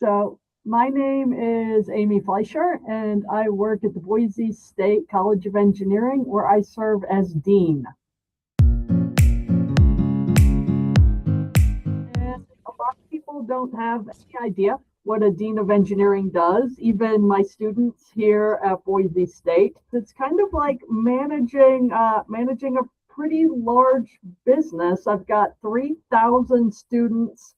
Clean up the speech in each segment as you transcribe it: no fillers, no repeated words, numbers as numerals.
So my name is Amy Fleischer, and I work at the Boise State College of Engineering, where I serve as dean. And a lot of people don't have any idea what a dean of engineering does, even my students here at Boise State. It's kind of like managing a pretty large business. I've got 3,000 students,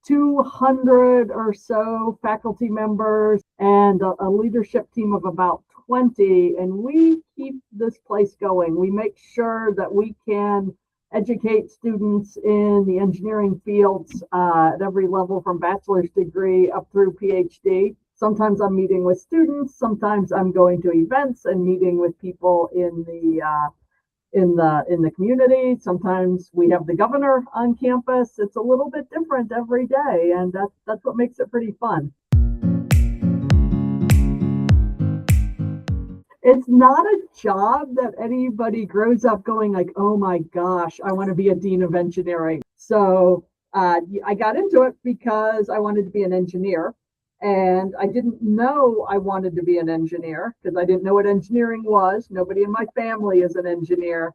200 or so faculty members, and a leadership team of about 20. And we keep this place going. We make sure that we can educate students in the engineering fields at every level from bachelor's degree up through PhD. Sometimes I'm meeting with students, sometimes I'm going to events and meeting with people in the community. Sometimes we have the governor on campus. It's a little bit different every day, and that's what makes it pretty fun. It's not a job that anybody grows up going like, oh my gosh, I want to be a dean of engineering. So I got into it because I wanted to be an engineer. And I didn't know I wanted to be an engineer because I didn't know what engineering was. Nobody in my family is an engineer.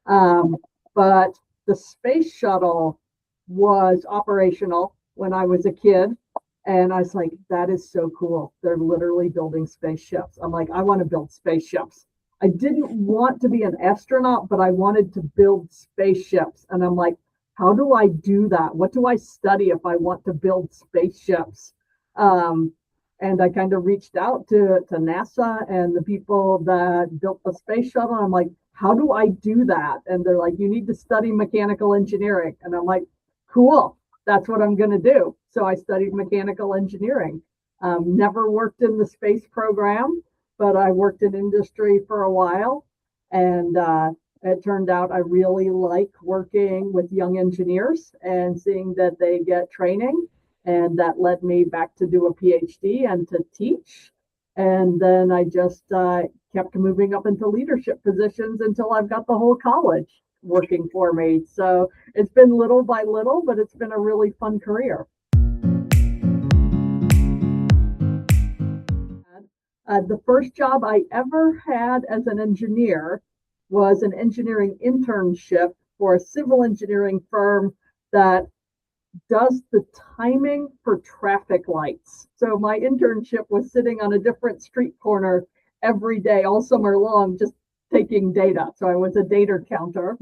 But the space shuttle was operational when I was a kid. And I was like, that is so cool. They're literally building spaceships. I'm like, I want to build spaceships. I didn't want to be an astronaut, but I wanted to build spaceships. And I'm like, how do I do that? What do I study if I want to build spaceships? And I kind of reached out to NASA and the people that built the space shuttle. I'm like, how do I do that? And they're like, you need to study mechanical engineering. And I'm like, cool, that's what I'm going to do. So I studied mechanical engineering. Never worked in the space program, but I worked in industry for a while. And it turned out I really like working with young engineers and seeing that they get training. And that led me back to do a PhD and to teach. And then I just kept moving up into leadership positions until I've got the whole college working for me. So it's been little by little, but it's been a really fun career. The first job I ever had as an engineer was an engineering internship for a civil engineering firm that does the timing for traffic lights. So my internship was sitting on a different street corner every day, all summer long, just taking data. So I was a data counter.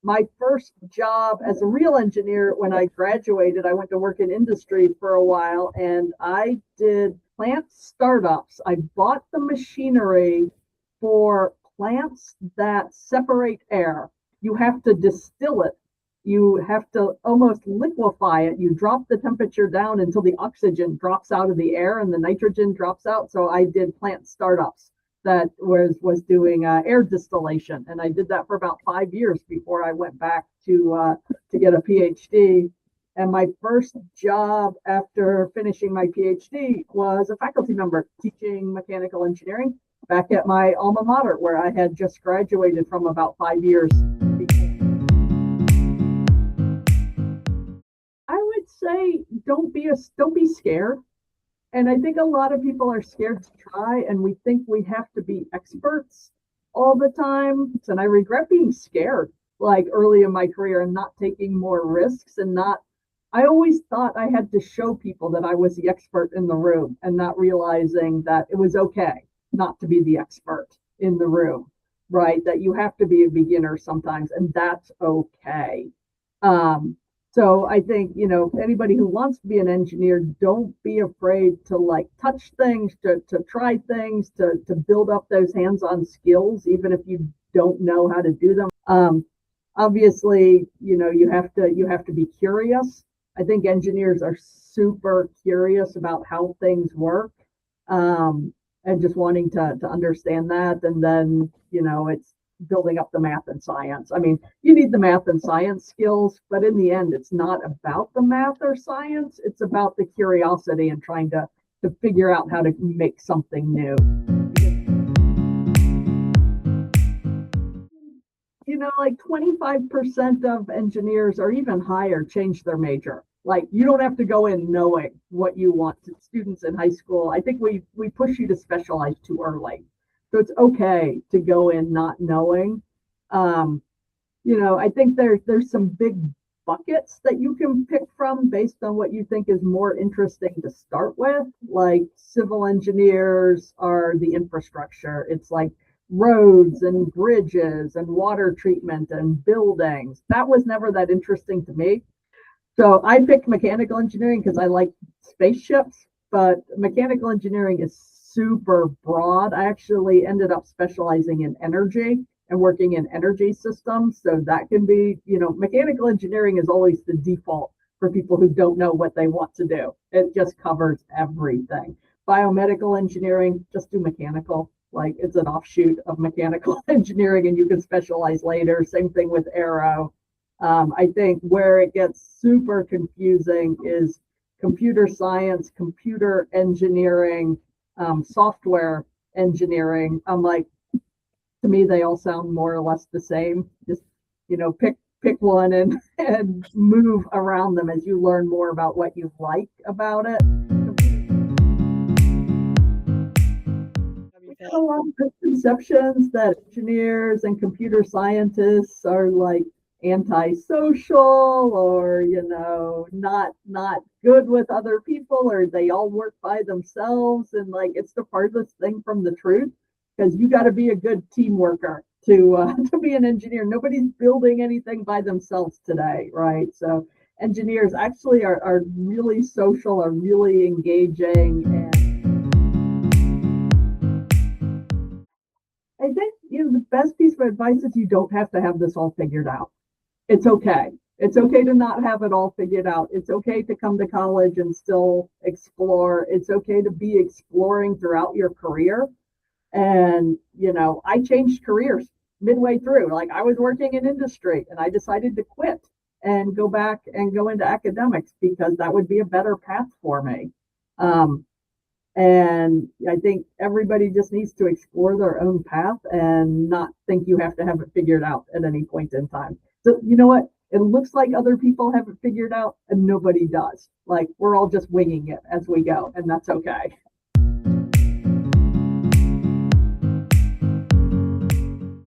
My first job as a real engineer, when I graduated, I went to work in industry for a while, and I did plant startups. I bought the machinery for plants that separate air. You have to distill it. You have to almost liquefy it. You drop the temperature down until the oxygen drops out of the air and the nitrogen drops out. So I did plant startups that was doing air distillation, and I did that for about 5 years before I went back to get a PhD. And my first job after finishing my PhD was a faculty member teaching mechanical engineering back at my alma mater, where I had just graduated from about 5 years. Say don't be scared. And I think a lot of people are scared to try, and we think we have to be experts all the time. And I regret being scared like early in my career and not taking more risks, and not I always thought I had to show people that I was the expert in the room, and not realizing that it was okay not to be the expert in the room, right? That you have to be a beginner sometimes, and that's okay. So I think, anybody who wants to be an engineer, don't be afraid to like touch things, to try things, to build up those hands-on skills, even if you don't know how to do them. Obviously, you have to be curious. I think engineers are super curious about how things work, and just wanting to understand that. And then, it's building up the math and science. I mean, you need the math and science skills, but in the end, it's not about the math or science. It's about the curiosity and trying to figure out how to make something new. Like 25% of engineers or even higher change their major. Like you don't have to go in knowing what you want. To students in high school, I think we push you to specialize too early. So it's okay to go in not knowing. Um, I think there's some big buckets that you can pick from based on what you think is more interesting to start with. Like civil engineers are the infrastructure. It's like roads and bridges and water treatment and buildings. That was never that interesting to me. So I picked mechanical engineering because I like spaceships, but mechanical engineering is super broad. I actually ended up specializing in energy and working in energy systems. So that can be, mechanical engineering is always the default for people who don't know what they want to do. It just covers everything. Biomedical engineering, just do mechanical. Like it's an offshoot of mechanical engineering and you can specialize later. Same thing with aero. I think where it gets super confusing is computer science, computer engineering, software engineering. I'm like, to me, they all sound more or less the same. Just, pick one and move around them as you learn more about what you like about it. We have a lot of misconceptions that engineers and computer scientists are like antisocial or not good with other people or they all work by themselves, and like it's the farthest thing from the truth, because you got to be a good team worker to be an engineer. Nobody's building anything by themselves today, right? So engineers actually are really social, are really engaging. And I think the best piece of advice is you don't have to have this all figured out. It's okay. It's okay to not have it all figured out. It's okay to come to college and still explore. It's okay to be exploring throughout your career. And, I changed careers midway through. Like I was working in industry and I decided to quit and go back and go into academics because that would be a better path for me. And I think everybody just needs to explore their own path and not think you have to have it figured out at any point in time. So you know what? It looks like other people have it figured out and nobody does. Like we're all just winging it as we go, and that's okay.